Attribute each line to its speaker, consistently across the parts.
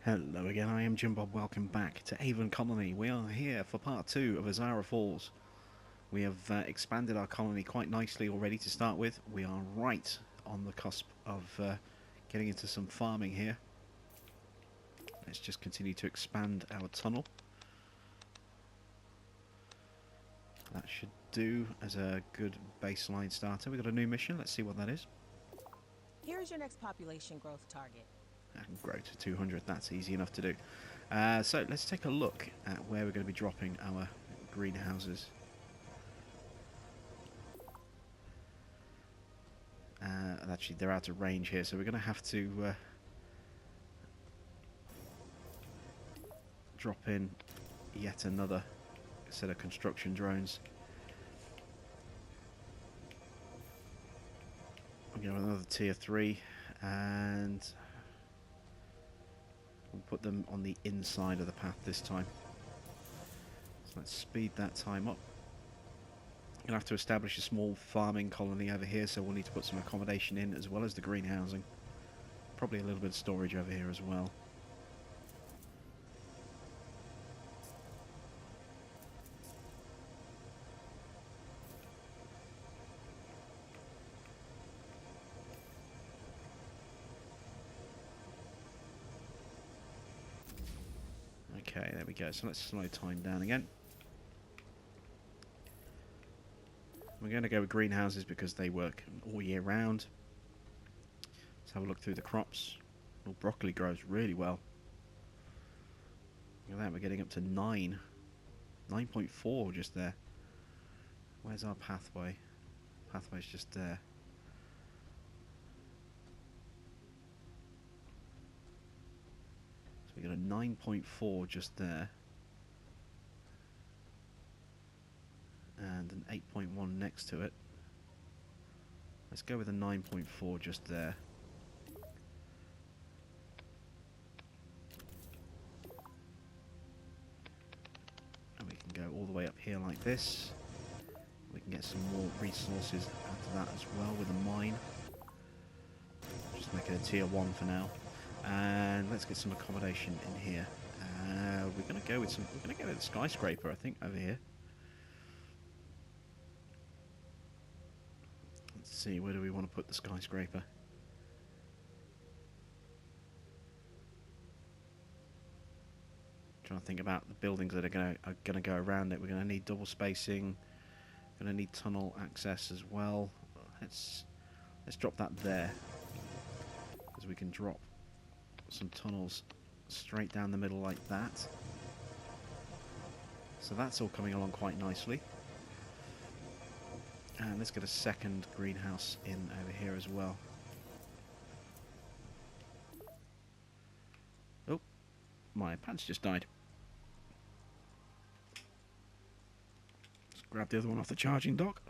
Speaker 1: Hello again, I am Jim Bob. Welcome back to Aven Colony. We are here for part 2 of Azara Falls. We have expanded our colony quite nicely already to start with. We are right on the cusp of getting into some farming here. Let's just continue to expand our tunnel. That should do as a good baseline starter. We've got a new mission. Let's see what that is.
Speaker 2: Here's your next population growth target.
Speaker 1: And grow to 200. That's easy enough to do. So let's take a look at where we're going to be dropping our greenhouses. Actually, they're out of range here, so we're going to have to drop in yet another set of construction drones. We'll go with another tier 3, and we'll put them on the inside of the path this time. So let's speed that time up. Gonna have to establish a small farming colony over here, so we'll need to put some accommodation in as well as the greenhousing. Probably a little bit of storage over here as well. Okay, there we go. So let's slow time down again. We're going to go with greenhouses because they work all year round. Let's have a look through the crops. Oh, broccoli grows really well. Look at that, we're getting up to 9. 9.4 just there. Where's our pathway? Pathway's just there. So we got a 9.4 just there. And an 8.1 next to it. Let's go with a 9.4 just there. And we can go all the way up here like this. We can get some more resources out of that as well with a mine. Just make it a tier 1 for now. And let's get some accommodation in here. We're gonna go with a skyscraper, I think, over here. Let's see, where do we want to put the skyscraper? Trying to think about the buildings that are gonna go around it. We're gonna need double spacing. Gonna need tunnel access as well. Let's drop that there, because we can drop some tunnels straight down the middle like that. So that's all coming along quite nicely. And let's get a second greenhouse in over here as well. Oh, my pants just died. Let's grab the other one off the charging dock.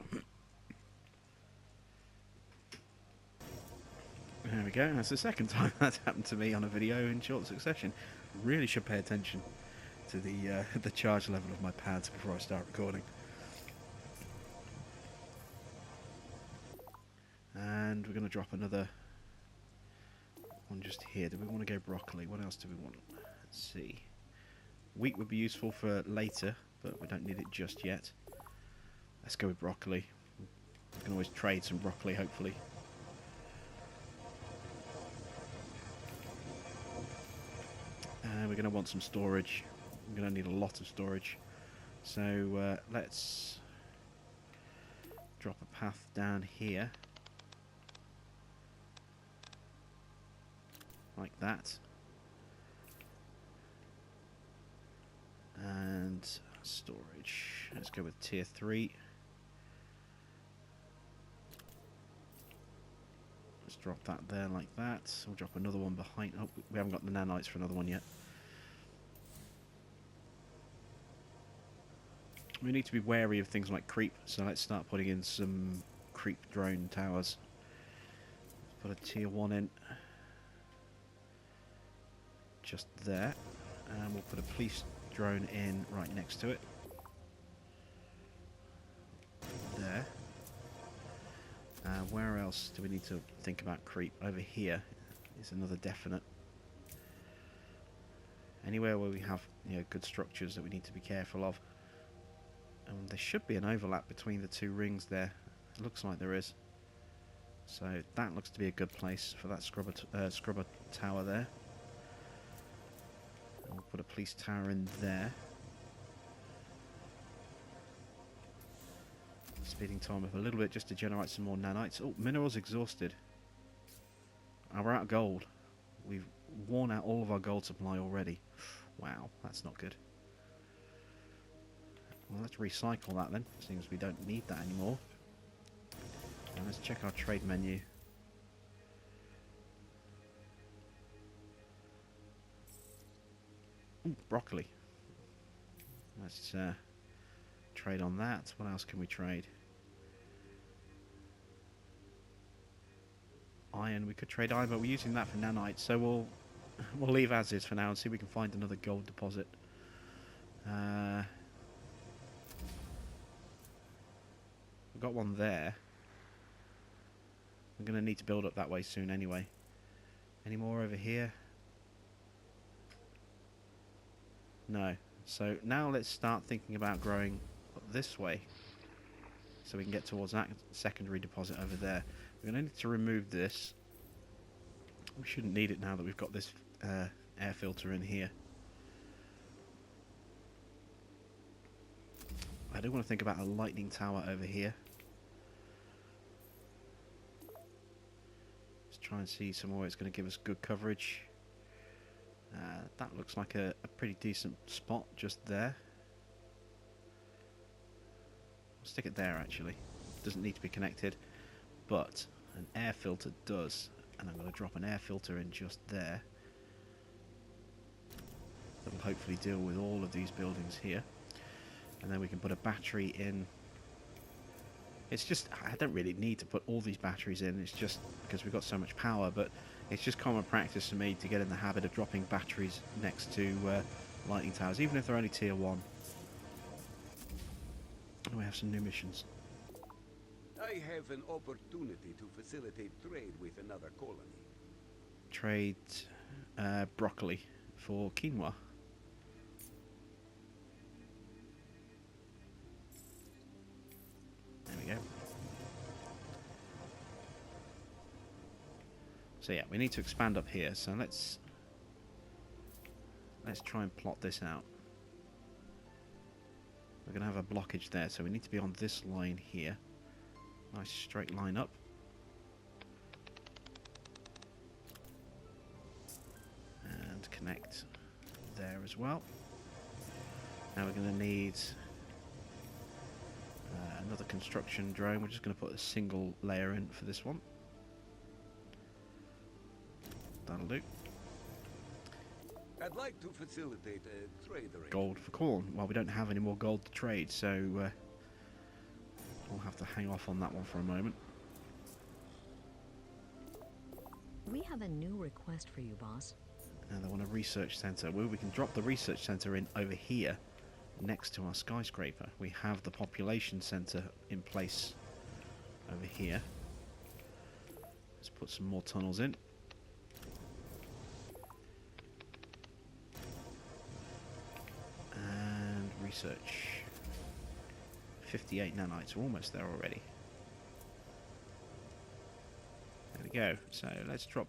Speaker 1: There we go, that's the second time that's happened to me on a video in short succession. Really should pay attention to the charge level of my pads before I start recording. And we're going to drop another one just here. Do we want to go broccoli? What else do we want? Let's see. Wheat would be useful for later, but we don't need it just yet. Let's go with broccoli. We can always trade some broccoli, hopefully. And we're going to want some storage. We're going to need a lot of storage. So let's drop a path down here. Like that. And storage. Let's go with tier 3. Let's drop that there like that. We'll drop another one behind. Oh, we haven't got the nanites for another one yet. We need to be wary of things like creep, so let's start putting in some creep drone towers. Put a tier 1 in. Just there, and we'll put a police drone in right next to it. There. Where else do we need to think about creep? Over here is another definite. Anywhere where we have, you know, good structures that we need to be careful of. And there should be an overlap between the two rings there. It looks like there is. So that looks to be a good place for that scrubber tower there. And we'll put a police tower in there. Speeding time up a little bit just to generate some more nanites. Oh, minerals exhausted. And we're out of gold. We've worn out all of our gold supply already. Wow, that's not good. Well, let's recycle that then, seeing as we don't need that anymore. And let's check our trade menu. Ooh, broccoli. Let's trade on that. What else can we trade? Iron. We could trade iron, but we're using that for nanites, so we'll leave as is for now and see if we can find another gold deposit. We've got one there. I'm going to need to build up that way soon anyway. Any more over here? No. So now let's start thinking about growing up this way, so we can get towards that secondary deposit over there. We're going to need to remove this. We shouldn't need it now that we've got this air filter in here. I do want to think about a lightning tower over here. Let's try and see somewhere it's going to give us good coverage. That looks like a pretty decent spot just there. I'll stick it there actually. Doesn't need to be connected, but an air filter does. And I'm going to drop an air filter in just there. That'll hopefully deal with all of these buildings here. And then we can put a battery in. It's just, I don't really need to put all these batteries in, it's just because we've got so much power, but it's just common practice for me to get in the habit of dropping batteries next to lightning towers, even if they're only tier 1. And we have some new missions.
Speaker 3: I have an opportunity to facilitate trade with another colony.
Speaker 1: Trade broccoli for quinoa. There we go. So yeah, we need to expand up here. So let's try and plot this out. We're going to have a blockage there, so we need to be on this line here. Nice straight line up. And connect there as well. Now we're going to need another construction drone. We're just going to put a single layer in for this one. That'll do.
Speaker 3: I'd like to facilitate a trade arrangement.
Speaker 1: Gold for corn. Well, we don't have any more gold to trade, so we'll have to hang off on that one for a moment.
Speaker 4: We have a new request for you, boss.
Speaker 1: Now they want a research centre. Well, we can drop the research centre in over here next to our skyscraper. We have the population centre in place over here. Let's put some more tunnels in. And research. 58 nanites. We're almost there already. There we go. So let's drop.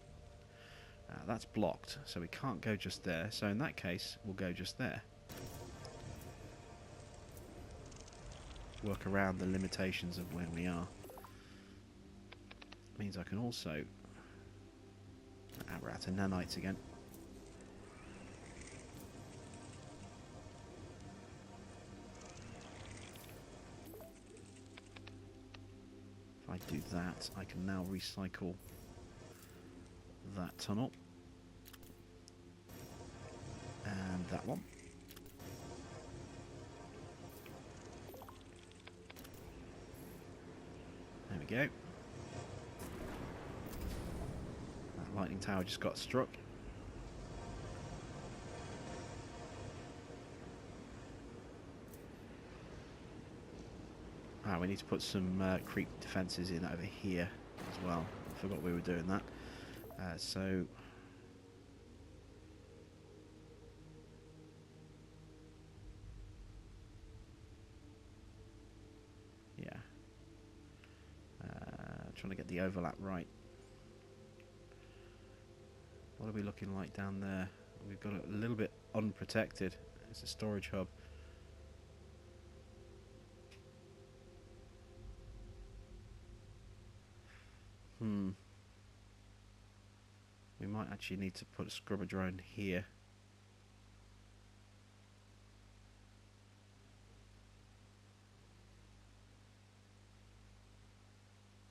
Speaker 1: That's blocked, so we can't go just there. So in that case, we'll go just there. Work around the limitations of where we are. Means I can also. We're out of nanites again. If I do that, I can now recycle that tunnel. And that one. There we go. That lightning tower just got struck. We need to put some creep defences in over here as well. I forgot we were doing that. So trying to get the overlap right. What are we looking like down there? We've got it a little bit unprotected. It's a storage hub. We might actually need to put a scrubber drone here.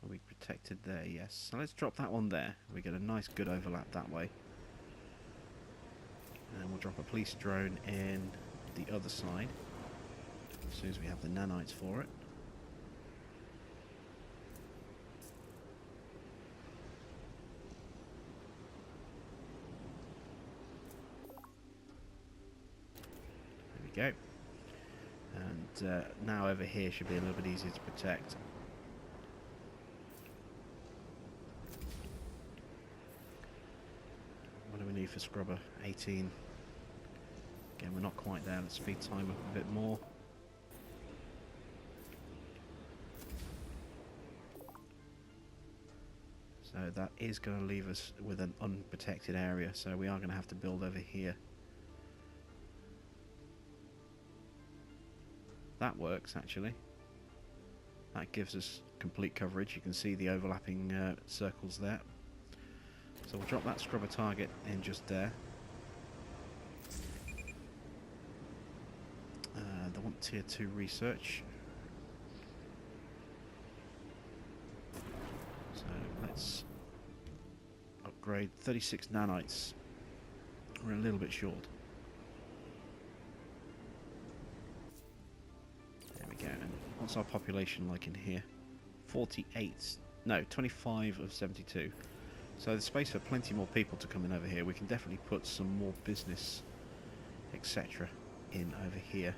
Speaker 1: Are we protected there? Yes. So let's drop that one there. We get a nice good overlap that way. And we'll drop a police drone in the other side as soon as we have the nanites for it. There we go. And now over here should be a little bit easier to protect. What do we need for scrubber? 18. Again, we're not quite there. Let's speed time up a bit more. So that is going to leave us with an unprotected area. So we are going to have to build over here. That works actually. That gives us complete coverage. You can see the overlapping circles there. So we'll drop that scrubber target in just there. They want tier 2 research. So let's upgrade 36 nanites. We're a little bit short. There we go. And what's our population like in here? 48. No, 25 of 72. So there's space for plenty more people to come in over here. We can definitely put some more business, etc. in over here.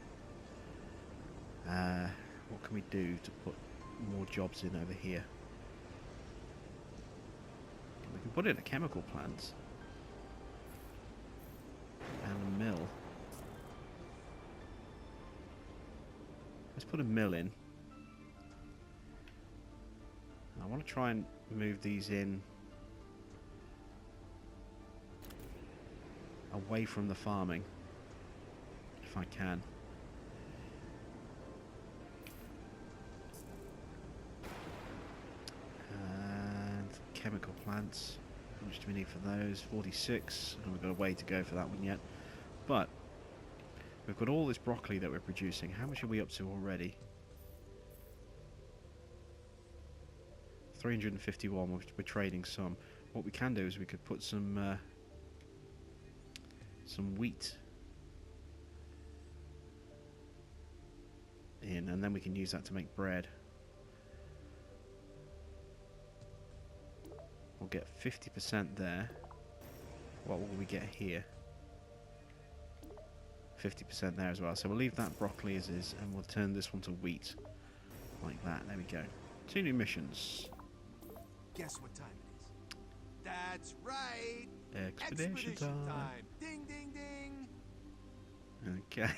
Speaker 1: What can we do to put more jobs in over here? We can put in a chemical plant and a mill. Let's put a mill in. I want to try and move these in away from the farming, if I can. And chemical plants. How much do we need for those? 46. And we've got a way to go for that one yet. But we've got all this broccoli that we're producing. How much are we up to already? 351. We're trading some. What we can do is we could put some wheat in, and then we can use that to make bread. We'll get 50% there. What will we get here? 50% there as well. So we'll leave that broccoli as is, and we'll turn this one to wheat. Like that. There we go. 2 new missions.
Speaker 5: Guess what time it is? That's right!
Speaker 1: Expedition time.
Speaker 5: Ding, ding, ding!
Speaker 1: Okay.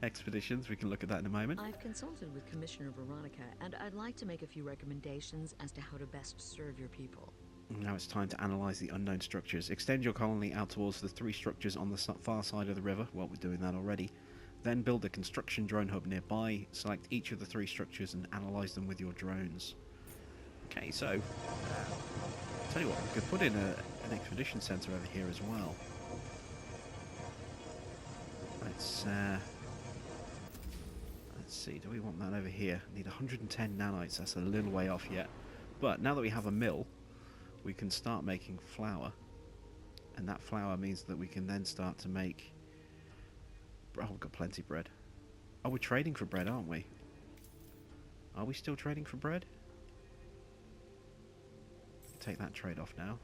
Speaker 1: Expeditions, we can look at that in a moment.
Speaker 4: I've consulted with Commissioner Veronica, and I'd like to make a few recommendations as to how to best serve your people.
Speaker 1: Now it's time to analyse the unknown structures. Extend your colony out towards the 3 structures on the far side of the river. Well, we're doing that already. Then build a construction drone hub nearby. Select each of the 3 structures and analyse them with your drones. Okay, so I'll tell you what, we could put in an expedition centre over here as well. Let's see, do we want that over here? Need 110 nanites, that's a little way off yet. But now that we have a mill, we can start making flour. And that flour means that we can then start to make... Oh, we've got plenty of bread. Oh, we're trading for bread, aren't we? Are we still trading for bread? Take that trade off now.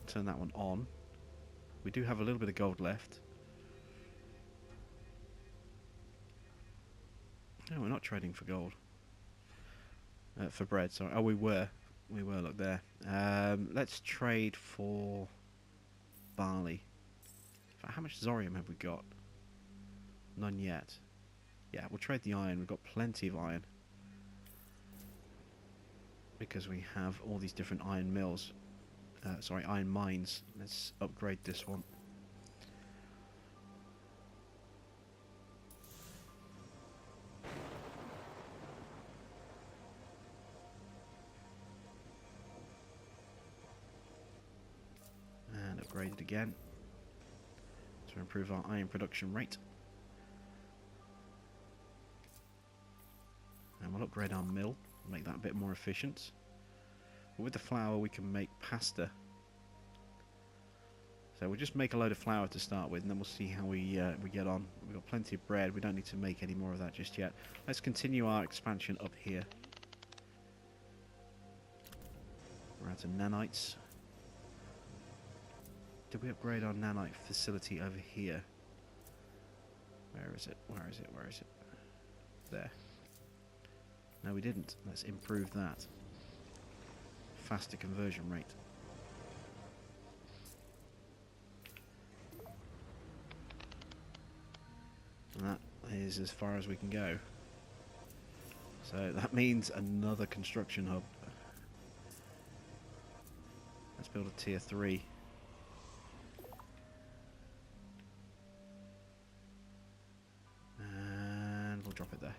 Speaker 1: Turn that one on. We do have a little bit of gold left. No, we're not trading for gold. For bread, sorry. Oh, we were. We were, look there. Let's trade for barley. How much Zorium have we got? None yet. Yeah, we'll trade the iron. We've got plenty of iron. Because we have all these different iron mills. Sorry, iron mines. Let's upgrade this one. And upgrade it again to improve our iron production rate. And we'll upgrade our mill, make that a bit more efficient. But with the flour we can make pasta. So we'll just make a load of flour to start with, and then we'll see how we get on. We've got plenty of bread, we don't need to make any more of that just yet. Let's continue our expansion up here. We're out of nanites. Did we upgrade our nanite facility over here? Where is it? Where is it? Where is it? There. No, we didn't. Let's improve that. Faster conversion rate. And that is as far as we can go. So that means another construction hub. Let's build a tier 3. And we'll drop it there.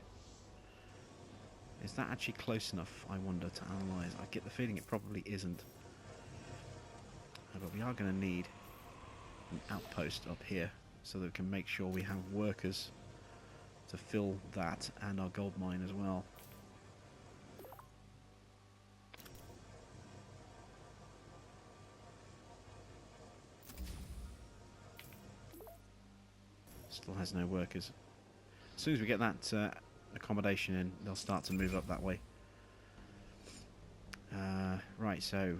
Speaker 1: Is that actually close enough, I wonder, to analyse? I get the feeling it probably isn't. But we are going to need an outpost up here so that we can make sure we have workers to fill that and our gold mine as well. Still has no workers. As soon as we get that accommodation in, they'll start to move up that way. Right, so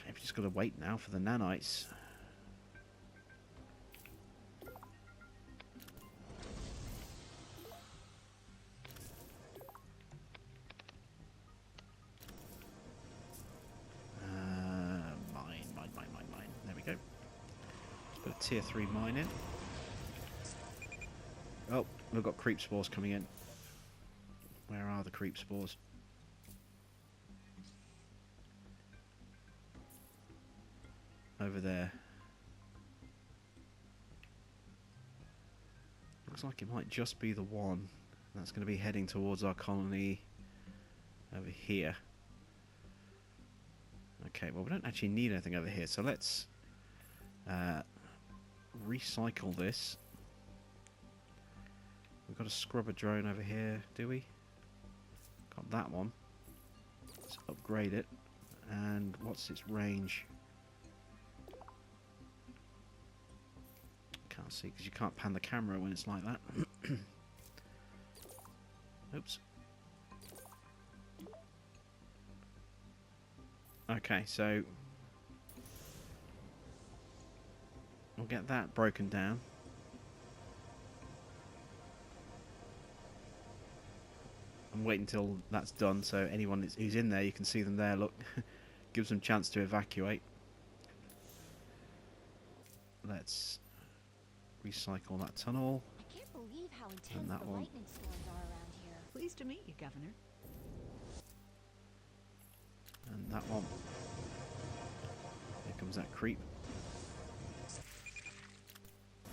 Speaker 1: we've just got to wait now for the nanites. Mine. There we go. Let's put a tier 3 mine in. Oh, we've got creep spores coming in. Where are the creep spores? Over there. Looks like it might just be the one. That's going to be heading towards our colony over here. Okay, well we don't actually need anything over here, so let's recycle this. We've got a scrubber drone over here, do we? Got that one. Let's upgrade it. And what's its range? Can't see because you can't pan the camera when it's like that. Oops. Okay, so we'll get that broken down. And wait until that's done, so anyone who's in there, you can see them there, look. Gives them a chance to evacuate. Let's recycle that tunnel.
Speaker 6: I can't believe how intense
Speaker 1: And that
Speaker 6: the
Speaker 1: one.
Speaker 6: lightning storms are around here.
Speaker 4: Pleased to meet you, Governor.
Speaker 1: And that one. Here comes that creep.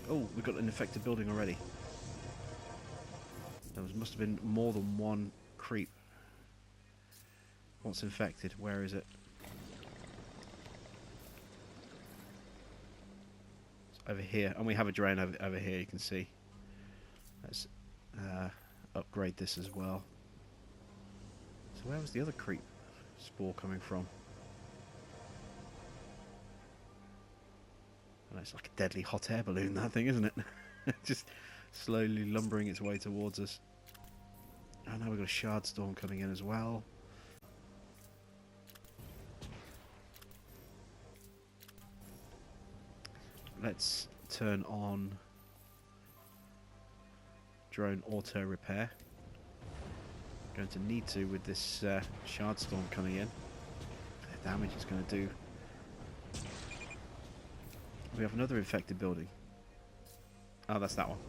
Speaker 1: Oh, we've got an infected building already. There must have been more than one creep. What's infected? Where is it? It's over here. And we have a drain over here, you can see. Let's upgrade this as well. So where was the other creep spore coming from? Well, it's like a deadly hot air balloon, that thing, isn't it? Just slowly lumbering its way towards us. Oh, now we've got a shard storm coming in as well. Let's turn on drone auto repair. Going to need to with this shard storm coming in. The damage it's going to do. We have another infected building. Oh, that's that one.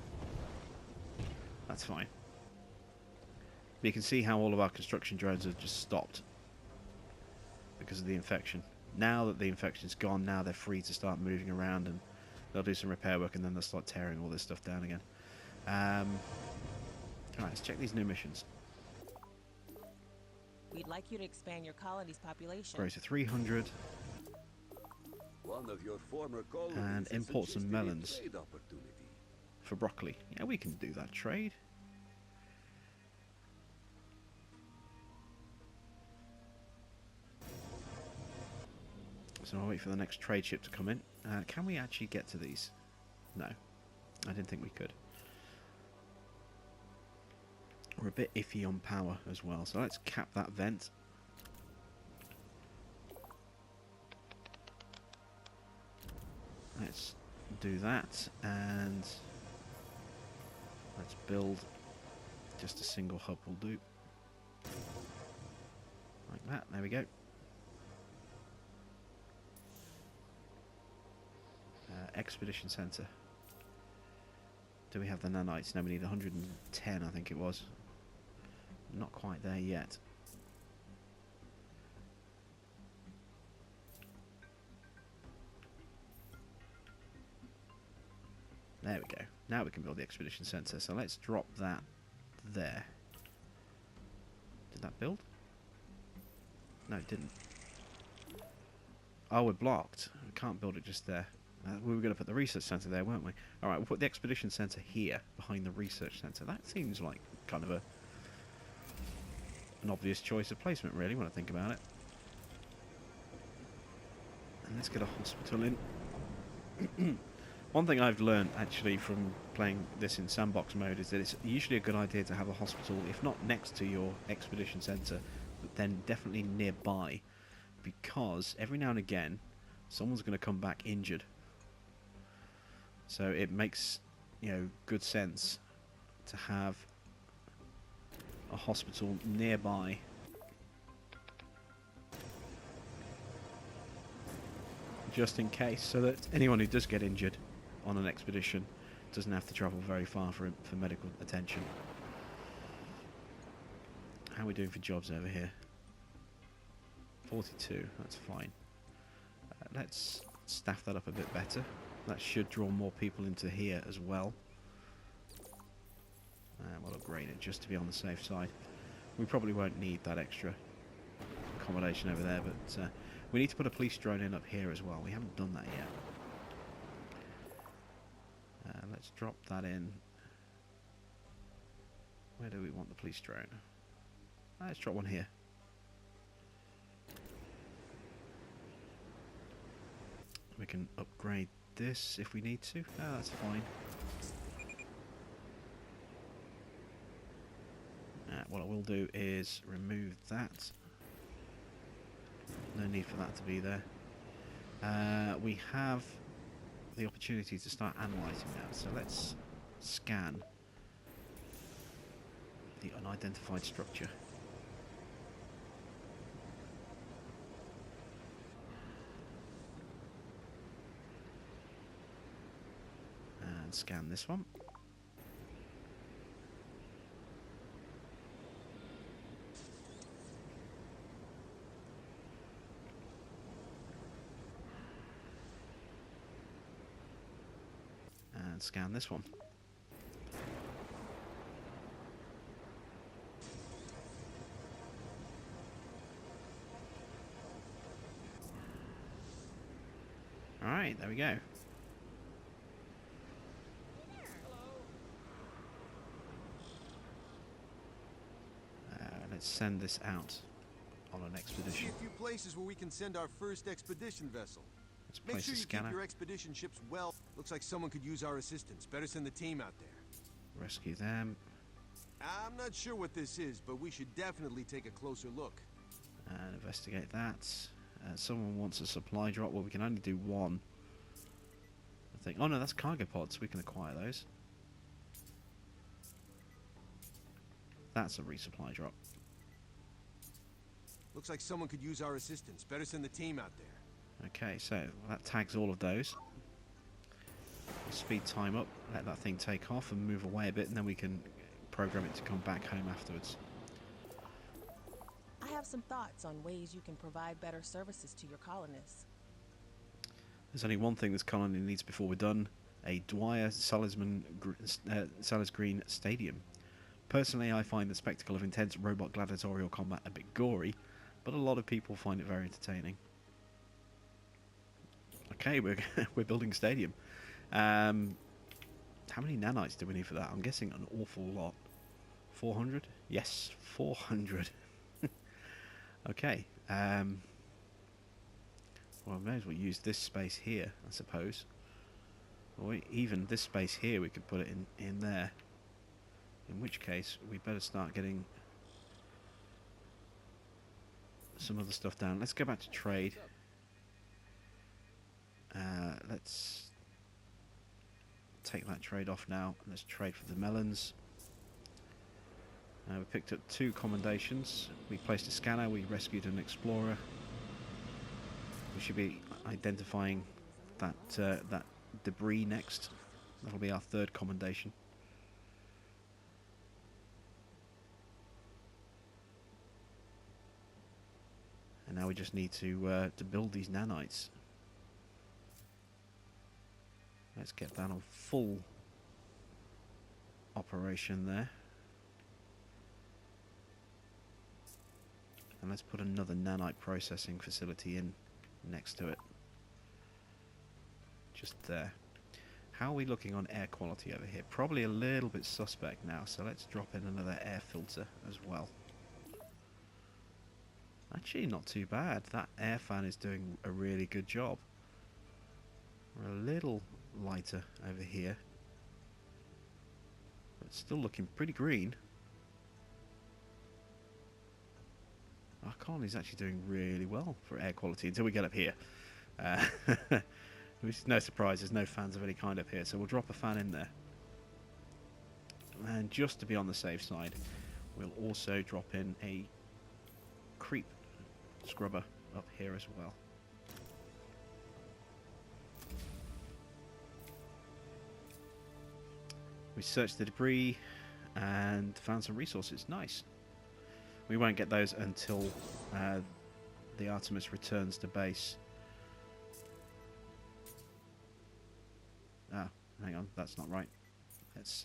Speaker 1: That's fine. But you can see how all of our construction drones have just stopped because of the infection. Now that the infection's gone, now they're free to start moving around, and they'll do some repair work, and then they'll start tearing all this stuff down again. Alright, let's check these new missions.
Speaker 2: We'd like you to expand your colony's population.
Speaker 1: Grow to 300.
Speaker 3: One of your former colonies
Speaker 1: And
Speaker 3: has
Speaker 1: import some
Speaker 3: suggested a
Speaker 1: melons.
Speaker 3: trade opportunity.
Speaker 1: For broccoli. Yeah, we can do that trade. So I'll wait for the next trade ship to come in. Can we actually get to these? No. I didn't think we could. We're a bit iffy on power as well. So let's cap that vent. Let's do that. And let's build just a single hub will do. Like that. There we go. Expedition Centre. Do we have the nanites? No, we need 110, I think it was. Not quite there yet. There we go. Now we can build the Expedition Centre. So let's drop that there. Did that build? No, it didn't. Oh, we're blocked. We can't build it just there. We were going to put the research centre there, weren't we? Alright, we'll put the expedition centre here, behind the research centre. That seems like kind of an obvious choice of placement, really, when I think about it. And let's get a hospital in. One thing I've learned, actually, from playing this in sandbox mode is that it's usually a good idea to have a hospital, if not next to your expedition centre, but then definitely nearby. Because every now and again, someone's going to come back injured. So it makes, you know, good sense to have a hospital nearby. Just in case, so that anyone who does get injured on an expedition doesn't have to travel very far for medical attention. How are we doing for jobs over here? 42, that's fine. Let's staff that up a bit better. That should draw more people into here as well. We'll upgrade it just to be on the safe side. We probably won't need that extra accommodation over there, but we need to put a police drone in up here as well. We haven't done that yet. Let's drop that in. Where do we want the police drone? Let's drop one here. We can upgrade this if we need to. Oh, that's fine. What I will do is remove that. No need for that to be there. We have the opportunity to start analysing now, so let's scan the unidentified structure. And scan this one. And scan this one. Alright, there we go. Let's send this out on an expedition.
Speaker 5: See a few places where we can send our first expedition vessel.
Speaker 1: Let's
Speaker 5: Make
Speaker 1: place
Speaker 5: sure
Speaker 1: a
Speaker 5: you
Speaker 1: scanner.
Speaker 5: keep your expedition ships well. Looks like someone could use our assistance. Better send the team out there.
Speaker 1: Rescue them.
Speaker 5: I'm not sure what this is, but we should definitely take a closer look.
Speaker 1: And investigate that. Someone wants a supply drop. Well, we can only do one. I think. Oh no, that's cargo pods. We can acquire those. That's a resupply drop.
Speaker 5: Looks like someone could use our assistance. Better send the team out there.
Speaker 1: Okay, so that tags all of those. We'll speed time up, let that thing take off and move away a bit, and then we can program it to come back home afterwards.
Speaker 2: I have some thoughts on ways you can provide better services to your colonists.
Speaker 1: There's only one thing this colony needs before we're done: a Dwyer Salis Green Stadium. Personally, I find the spectacle of intense robot gladiatorial combat a bit gory, but a lot of people find it very entertaining. Okay, we're building a stadium. How many nanites do we need for that? I'm guessing an awful lot. 400? Yes, 400. Okay. Well, I may as well use this space here, I suppose. Or even this space here, we could put it in there. In which case, we better start getting some other stuff down. Let's go back to trade. Let's take that trade off now. Let's trade for the melons. We picked up 2 commendations. We placed a scanner. We rescued an explorer. We should be identifying that that debris next. That'll be our 3rd commendation. And now we just need to build these nanites. Let's get that on full operation there. And let's put another nanite processing facility in next to it. Just there. How are we looking on air quality over here? Probably a little bit suspect now, so let's drop in another air filter as well. Actually, not too bad. That air fan is doing a really good job. We're a little lighter over here, but still looking pretty green. Our colony's actually doing really well for air quality until we get up here. Which is no surprise, there's no fans of any kind up here, so we'll drop a fan in there. And just to be on the safe side, we'll also drop in a creep scrubber up here as well. We searched the debris and found some resources. Nice. We won't get those until the Artemis returns to base. Ah, hang on, that's not right. Let's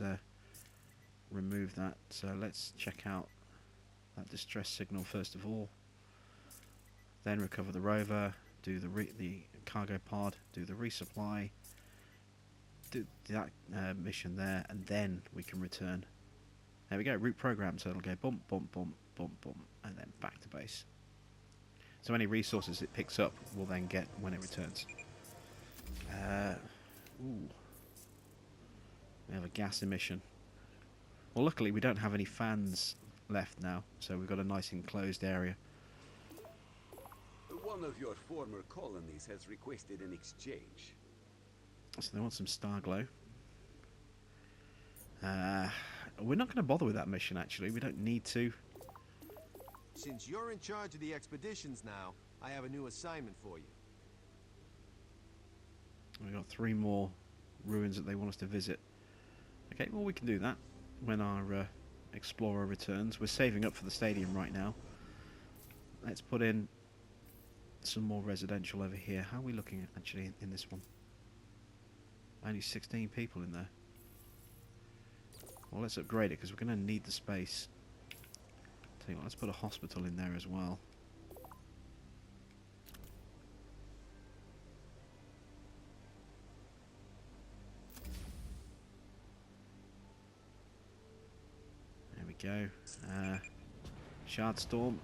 Speaker 1: remove that. So let's check out that distress signal first of all. Then recover the rover, do the cargo pod, do the resupply, do that mission there, and then we can return. There we go, route program, so it'll go bump, bump, bump, bump, bump, and then back to base. So any resources it picks up, we'll then get when it returns. Ooh. We have a gas emission. Well, luckily we don't have any fans left now, so we've got a nice enclosed area.
Speaker 3: One of your former colonies has requested an exchange.
Speaker 1: So they want some star glow. We're not going to bother with that mission, actually. We don't need to.
Speaker 5: Since you're in charge of the expeditions now, I have a new assignment for you.
Speaker 1: We've got 3 more ruins that they want us to visit. Okay, well, we can do that when our explorer returns. We're saving up for the stadium right now. Let's put in some more residential over here. How are we looking at, actually, in this one? Only 16 people in there. Well, let's upgrade it because we're going to need the space. Tell you what, let's put a hospital in there as well. There we go. Shard Storm.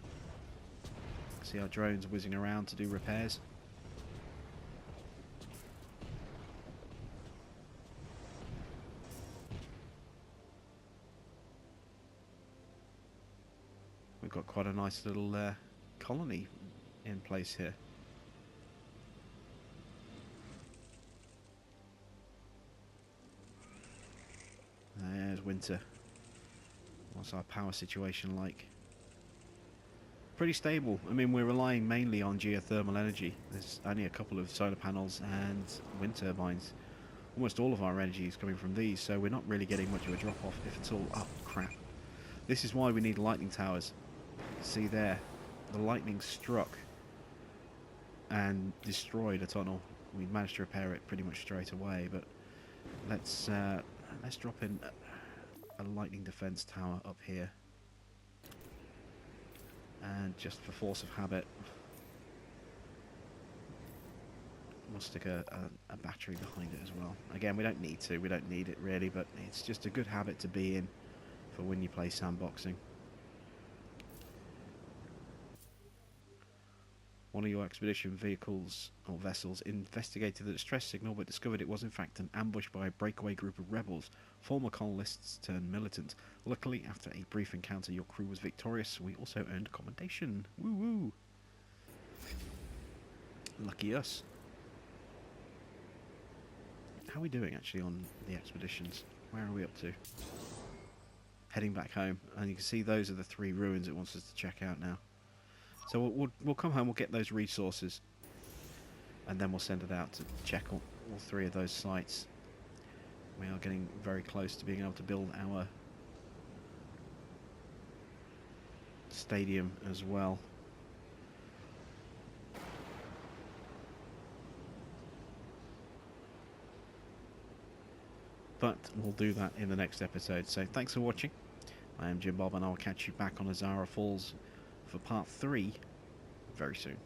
Speaker 1: See our drones whizzing around to do repairs. We've got quite a nice little colony in place here. There's winter. What's our power situation like? Pretty stable. I mean, we're relying mainly on geothermal energy. There's only a couple of solar panels and wind turbines. almost all of our energy is coming from these, so we're not really getting much of a drop-off, if at all. Oh, crap. This is why we need lightning towers. See there, the lightning struck and destroyed a tunnel. We managed to repair it pretty much straight away, but let's drop in a lightning defense tower up here. And just for force of habit, we'll stick a battery behind it as well. Again, we don't need it really, but it's just a good habit to be in for when you play sandboxing. One of your expedition vehicles or vessels investigated the distress signal but discovered it was in fact an ambush by a breakaway group of rebels, former colonists turned militant. Luckily, after a brief encounter, your crew was victorious. We also earned commendation. Woo woo! Lucky us. How are we doing actually on the expeditions? Where are we up to? Heading back home, and you can see those are the 3 ruins it wants us to check out now. So we'll come home, we'll get those resources, and then we'll send it out to check all 3 of those sites. We are getting very close to being able to build our stadium as well. But we'll do that in the next episode. So thanks for watching. I am Jim Bob, and I'll catch you back on Azara Falls for part 3 very soon.